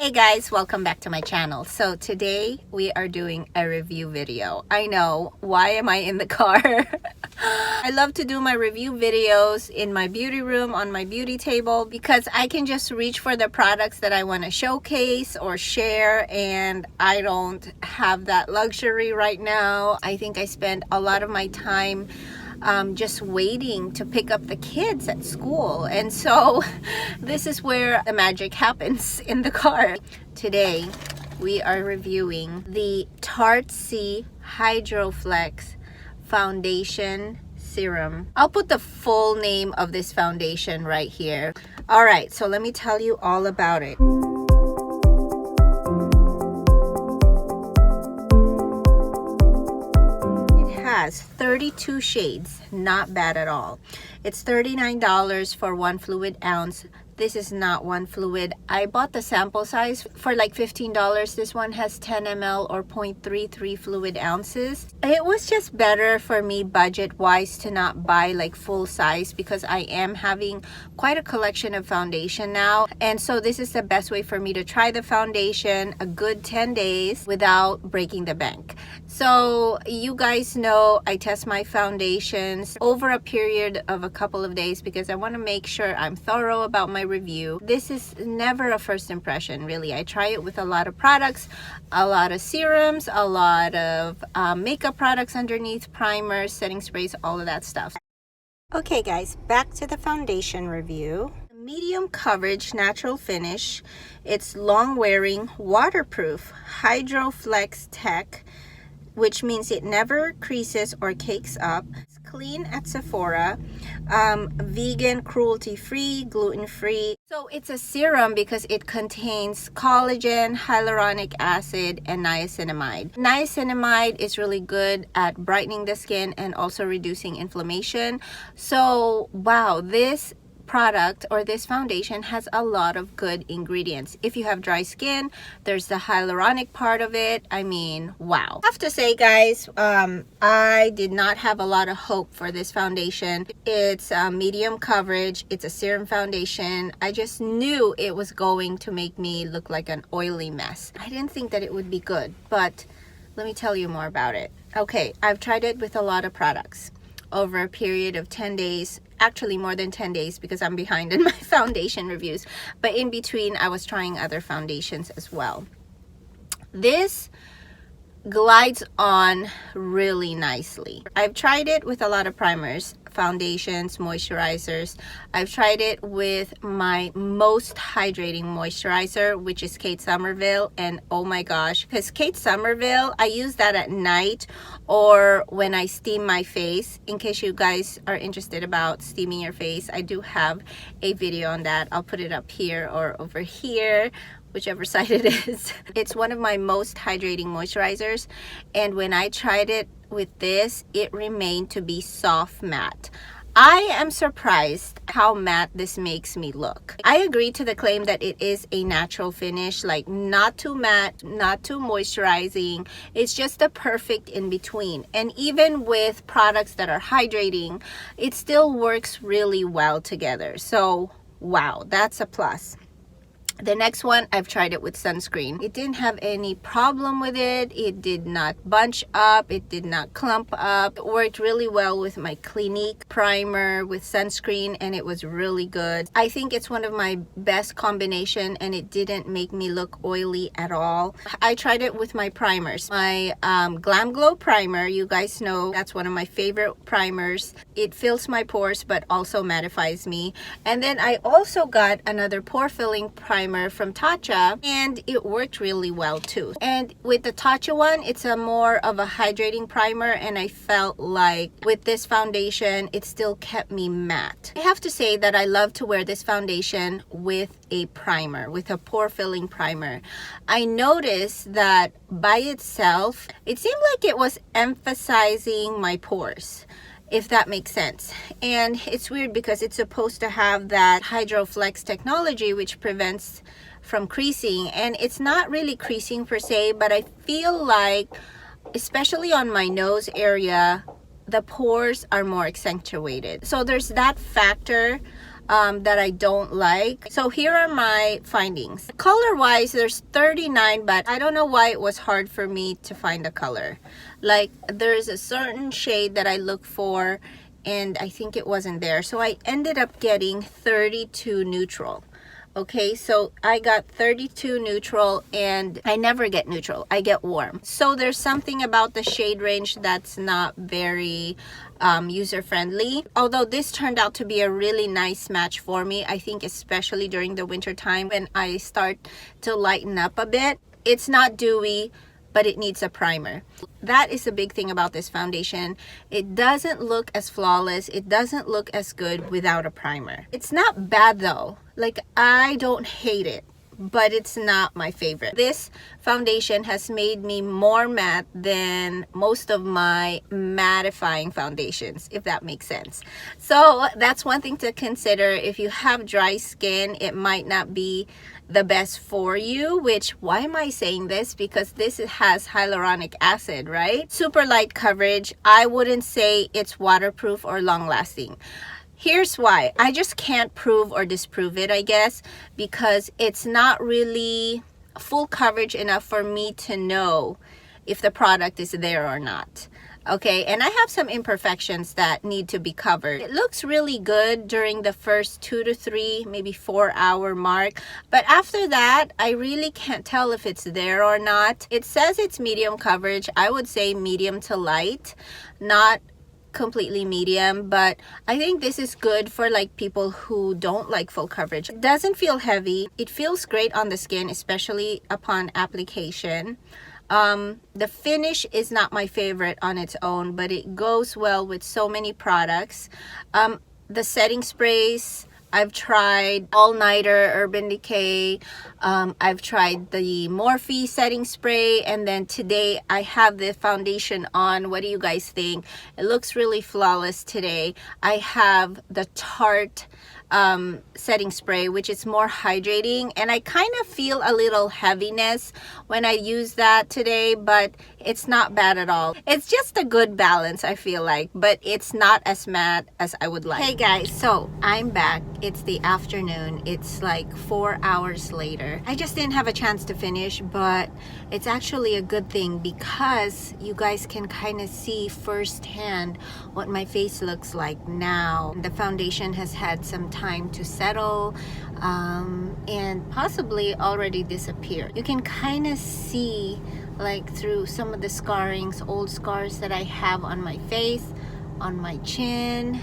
Hey guys, welcome back to my channel. So today we are doing a review video. I know, why am I in the car? I love to do my review videos in my beauty room on my beauty table because I can just reach for the products that I want to showcase or share, and I don't have that luxury right now. I think I spend a lot of my time just waiting to pick up the kids at school, and so this is where the magic happens, in the car. Today we are reviewing the Tarte Hydroflex Foundation Serum. I'll put the full name of this foundation right here. All right, so let me tell you all about it. Has 32 shades, not bad at all. It's $39 for 1 fluid ounce. This is not one fluid. I bought the sample size for like $15. This one has 10 ml or 0.33 fluid ounces. It was just better for me budget wise to not buy like full size because I am having quite a collection of foundation now, and so this is the best way for me to try the foundation a good 10 days without breaking the bank. So you guys know I test my foundations over a period of a couple of days because I want to make sure I'm thorough about my review. This is never a first impression, really. I try it with a lot of products, a lot of serums, a lot of makeup products underneath, primers, setting sprays, all of that stuff. Okay guys, back to the foundation review. Medium coverage, natural finish. It's long wearing, waterproof, Hydroflex tech, which means it never creases or cakes up. It's clean at Sephora, vegan, cruelty-free, gluten-free. So it's a serum because it contains collagen, hyaluronic acid, and niacinamide. Niacinamide is really good at brightening the skin and also reducing inflammation. So wow, this product or this foundation has a lot of good ingredients. If you have dry skin, there's the hyaluronic part of it. I mean, wow. I have to say guys, I did not have a lot of hope for this foundation. It's medium coverage, it's a serum foundation. I just knew it was going to make me look like an oily mess. I didn't think that it would be good, but let me tell you more about it. Okay, I've tried it with a lot of products over a period of 10 days, actually more than 10 days because I'm behind in my foundation reviews, but in between I was trying other foundations as well. This glides on really nicely. I've tried it with a lot of primers, foundations, moisturizers. I've tried it with my most hydrating moisturizer, which is Kate Somerville, and oh my gosh, because Kate Somerville, I use that at night or when I steam my face. In case you guys are interested about steaming your face, I do have a video on that. I'll put it up here or over here, whichever side it is. It's one of my most hydrating moisturizers, and when I tried it with this, it remained to be soft matte. I am surprised how matte this makes me look. I agree to the claim that it is a natural finish, like not too matte, not too moisturizing. It's just the perfect in between. And even with products that are hydrating, it still works really well together. So wow, that's a plus. The next one, I've tried it with sunscreen. It didn't have any problem with it. It did not bunch up. It did not clump up. It worked really well with my Clinique primer with sunscreen, and it was really good. I think it's one of my best combination, and it didn't make me look oily at all. I tried it with my primers. My Glam Glow primer, you guys know that's one of my favorite primers. It fills my pores but also mattifies me. And then I also got another pore filling primer from Tarte, and it worked really well too. And with the Tarte one, it's a more of a hydrating primer, and I felt like with this foundation it still kept me matte. I have to say that I love to wear this foundation with a primer, with a pore filling primer. I noticed that by itself it seemed like it was emphasizing my pores, if that makes sense. And it's weird because it's supposed to have that Hydroflex technology which prevents from creasing, and it's not really creasing per se, but I feel like especially on my nose area the pores are more accentuated. So there's that factor that I don't like. So here are my findings. Color wise, there's 39, but I don't know why it was hard for me to find a color. Like there's a certain shade that I look for and I think it wasn't there. So I ended up getting 32 neutral. Okay, so I got 32 neutral, and I never get neutral, I get warm. So there's something about the shade range that's not very user-friendly. Although this turned out to be a really nice match for me, I think especially during the winter time when I start to lighten up a bit. It's not dewy, but it needs a primer. That is the big thing about this foundation. It doesn't look as flawless. It doesn't look as good without a primer. It's not bad though. Like, I don't hate it, but it's not my favorite. This foundation has made me more matte than most of my mattifying foundations, if that makes sense. So that's one thing to consider. If you have dry skin, it might not be the best for you, which, why am I saying this? Because this has hyaluronic acid, right? Super light coverage. I wouldn't say it's waterproof or long lasting. Here's why. I just can't prove or disprove it, I guess, because it's not really full coverage enough for me to know if the product is there or not. Okay, and I have some imperfections that need to be covered. It looks really good during the first 2 to 3, maybe 4 hour mark, but after that I really can't tell if it's there or not. It says it's medium coverage. I would say medium to light, not completely medium, but I think this is good for like people who don't like full coverage. It doesn't feel heavy. It feels great on the skin, especially upon application. The finish is not my favorite on its own, but it goes well with so many products. The setting sprays, I've tried All Nighter, Urban Decay. I've tried the Morphe setting spray, and then today I have the foundation on. What do you guys think? It looks really flawless today. I have the Tarte setting spray, which is more hydrating, and I kind of feel a little heaviness when I use that today, but it's not bad at all. It's just a good balance, I feel like, but it's not as matte as I would like. Hey guys, so I'm back. It's the afternoon. It's like 4 hours later. I just didn't have a chance to finish, but it's actually a good thing because you guys can kind of see firsthand what my face looks like now. The foundation has had some time to settle and possibly already disappear. You can kind of see like through some of the scarrings, old scars that I have on my face, on my chin.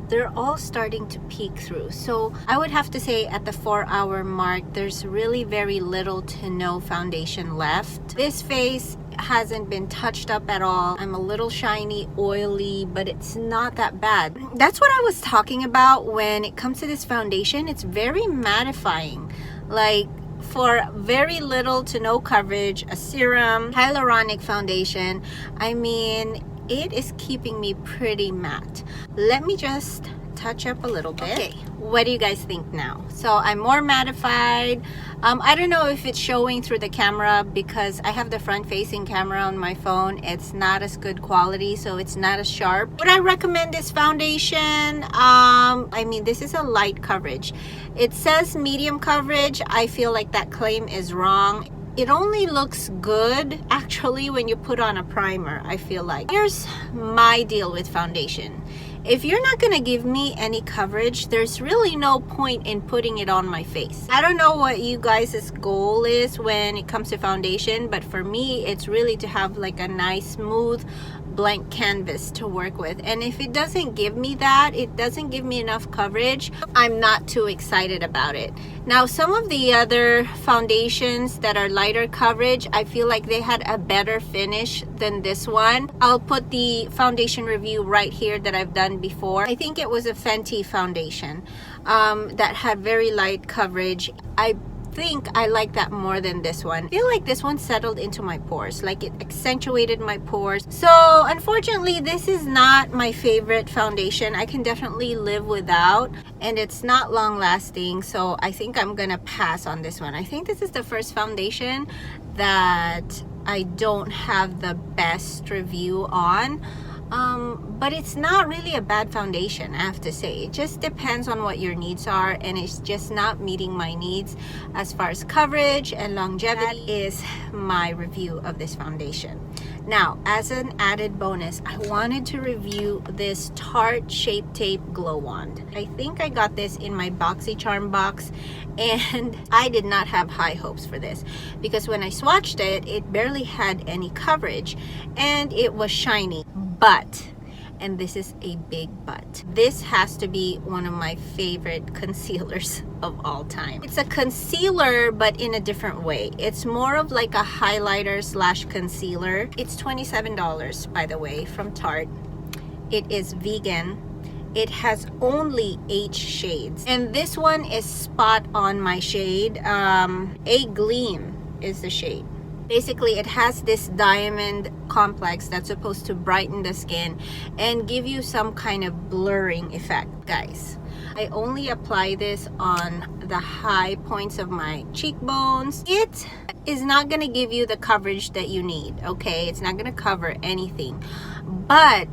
They're all starting to peek through. So I would have to say at the 4 hour mark, there's really very little to no foundation left. This face hasn't been touched up at all. I'm a little shiny, oily, but it's not that bad. That's what I was talking about when it comes to this foundation. It's very mattifying. Like, for very little to no coverage, a serum, hyaluronic foundation, I mean, it is keeping me pretty matte. Let me just touch up a little bit. Okay, what do you guys think now? So I'm more mattified. I don't know if it's showing through the camera because I have the front facing camera on my phone. It's not as good quality, so it's not as sharp. Would I recommend this foundation? I mean, this is a light coverage. It says medium coverage. I feel like that claim is wrong. It only looks good actually when you put on a primer, I feel like. Here's my deal with foundation. If you're not gonna give me any coverage, there's really no point in putting it on my face. I don't know what you guys' goal is when it comes to foundation, but for me, it's really to have like a nice, smooth, blank canvas to work with. And if it doesn't give me that, it doesn't give me enough coverage, I'm not too excited about it. Now, some of the other foundations that are lighter coverage, I feel like they had a better finish than this one. I'll put the foundation review right here that I've done before. I think it was a Fenty foundation that had very light coverage. I think I like that more than this one. I feel like this one settled into my pores, like it accentuated my pores. So unfortunately, this is not my favorite foundation. I can definitely live without, and it's not long lasting, so I think I'm gonna pass on this one. I think this is the first foundation that I don't have the best review on. but it's not really a bad foundation, I have to say. It just depends on what your needs are, and it's just not meeting my needs as far as coverage and longevity. That is my review of this foundation. Now, as an added bonus, I wanted to review this Tarte Shape Tape Glow Wand. I think I got this in my BoxyCharm box, and I did not have high hopes for this because when I swatched it, it barely had any coverage and it was shiny. But, and this is a big but, this has to be one of my favorite concealers of all time. It's a concealer, but in a different way. It's more of like a highlighter slash concealer. It's $27, by the way, from Tarte. It is vegan. It has only 8 shades, and this one is spot on my shade. A Gleam is the shade. Basically, it has this diamond complex that's supposed to brighten the skin and give you some kind of blurring effect. Guys, I only apply this on the high points of my cheekbones. It is not going to give you the coverage that you need, okay? It's not going to cover anything, but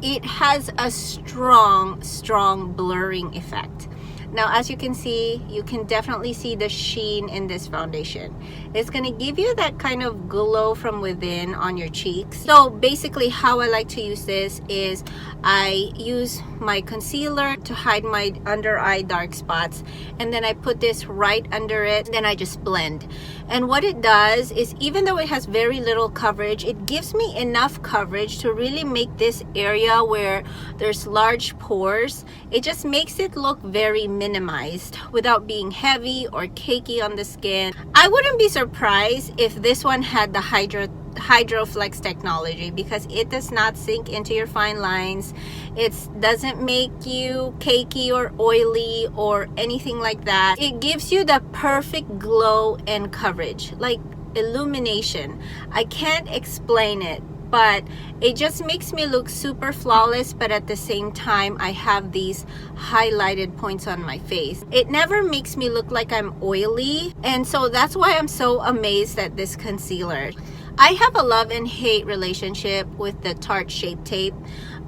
it has a strong blurring effect. Now, as you can see, you can definitely see the sheen in this foundation. It's going to give you that kind of glow from within on your cheeks. So basically, how I like to use this is I use my concealer to hide my under eye dark spots, and then I put this right under it, then I just blend. And what it does is, even though it has very little coverage, it gives me enough coverage to really make this area where there's large pores, it just makes it look very minimized without being heavy or cakey on the skin. I wouldn't be surprised if this one had the Hydroflex technology, because it does not sink into your fine lines. It doesn't make you cakey or oily or anything like that. It gives you the perfect glow and coverage, like illumination. I can't explain it, but it just makes me look super flawless, but at the same time I have these highlighted points on my face. It never makes me look like I'm oily, and so that's why I'm so amazed at this concealer. I have a love and hate relationship with the Tarte Shape Tape,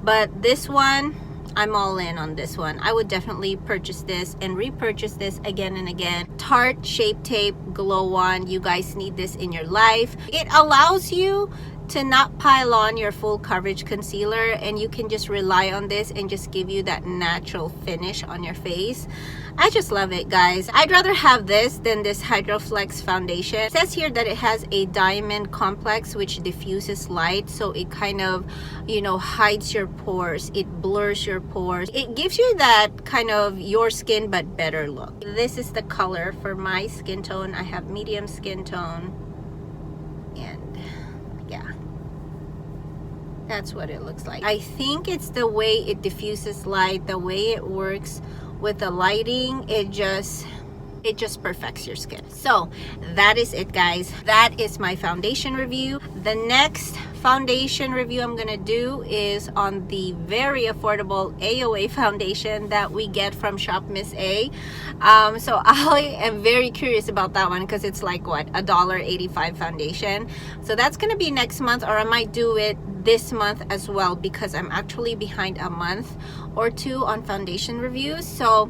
but this one, I'm all in on this one. I would definitely purchase this and repurchase this again and again. Tarte Shape Tape Glow Wand, you guys need this in your life. It allows you to not pile on your full coverage concealer, and you can just rely on this and just give you that natural finish on your face. I just love it, guys. I'd rather have this than this Hydroflex foundation. It says here that it has a diamond complex which diffuses light, so it kind of, you know, hides your pores. It blurs your pores. It gives you that kind of your skin but better look. This is the color for my skin tone. I have medium skin tone, and yeah, that's what it looks like. I think it's the way it diffuses light, the way it works with the lighting. It just perfects your skin. So that is it, guys. That is my foundation review. The next foundation review I'm gonna do is on the very affordable AOA foundation that we get from Shop Miss A. So I am very curious about that one, because it's like what, $1.85 foundation. So that's gonna be next month, or I might do it this month as well, because I'm actually behind a month or two on foundation reviews. So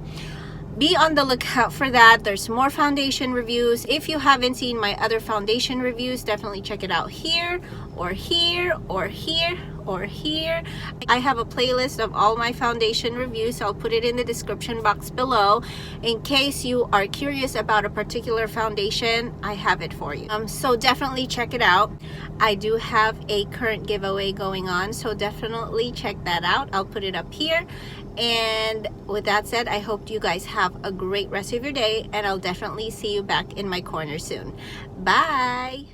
be on the lookout for that. There's more foundation reviews. If you haven't seen my other foundation reviews, definitely check it out here or here or here or here. I have a playlist of all my foundation reviews, so I'll put it in the description box below. In case you are curious about a particular foundation, I have it for you. So definitely check it out. I do have a current giveaway going on, so definitely check that out. I'll put it up here. And with that said, I hope you guys have a great rest of your day, and I'll definitely see you back in my corner soon. Bye!